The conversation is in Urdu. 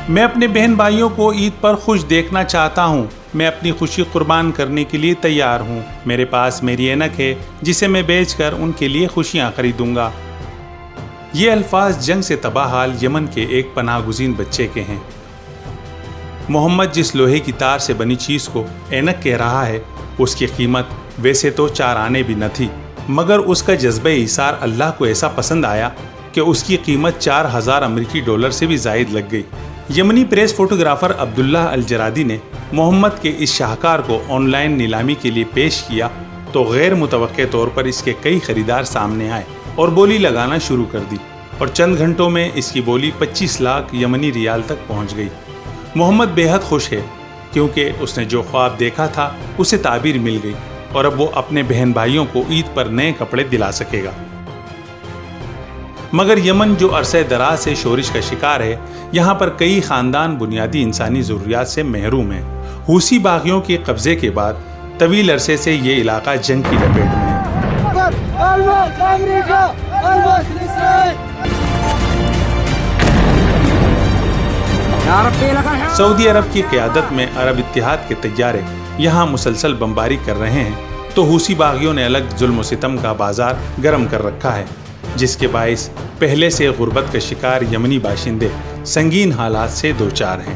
میں اپنے بہن بھائیوں کو عید پر خوش دیکھنا چاہتا ہوں. میں اپنی خوشی قربان کرنے کے لیے تیار ہوں. میرے پاس میری اینک ہے جسے میں بیچ کر ان کے لیے خوشیاں خریدوں گا. یہ الفاظ جنگ سے تباہ حال یمن کے ایک پناہ گزین بچے کے ہیں. محمد جس لوہے کی تار سے بنی چیز کو اینک کہہ رہا ہے اس کی قیمت ویسے تو 4 آنے بھی نہ تھی، مگر اس کا جذبہ ایثار اللہ کو ایسا پسند آیا کہ اس کی قیمت 4000 امریکی ڈالر سے بھی زائد لگ گئی. یمنی پریس فوٹوگرافر عبداللہ الجرادی نے محمد کے اس شاہکار کو آن لائن نیلامی کے لیے پیش کیا تو غیر متوقع طور پر اس کے کئی خریدار سامنے آئے اور بولی لگانا شروع کر دی، اور چند گھنٹوں میں اس کی بولی 25 لاکھ یمنی ریال تک پہنچ گئی. محمد بے حد خوش ہے کیونکہ اس نے جو خواب دیکھا تھا اسے تعبیر مل گئی اور اب وہ اپنے بہن بھائیوں کو عید پر نئے کپڑے دلا سکے گا. مگر یمن جو عرصہ دراز سے شورش کا شکار ہے، یہاں پر کئی خاندان بنیادی انسانی ضروریات سے محروم ہیں. حوثی باغیوں کے قبضے کے بعد طویل عرصے سے یہ علاقہ جنگ کی لپیٹ میں ہے. سعودی عرب کی قیادت میں عرب اتحاد کے طیارے یہاں مسلسل بمباری کر رہے ہیں تو حوثی باغیوں نے الگ ظلم و ستم کا بازار گرم کر رکھا ہے، جس کے باعث پہلے سے غربت کا شکار یمنی باشندے سنگین حالات سے دوچار ہیں.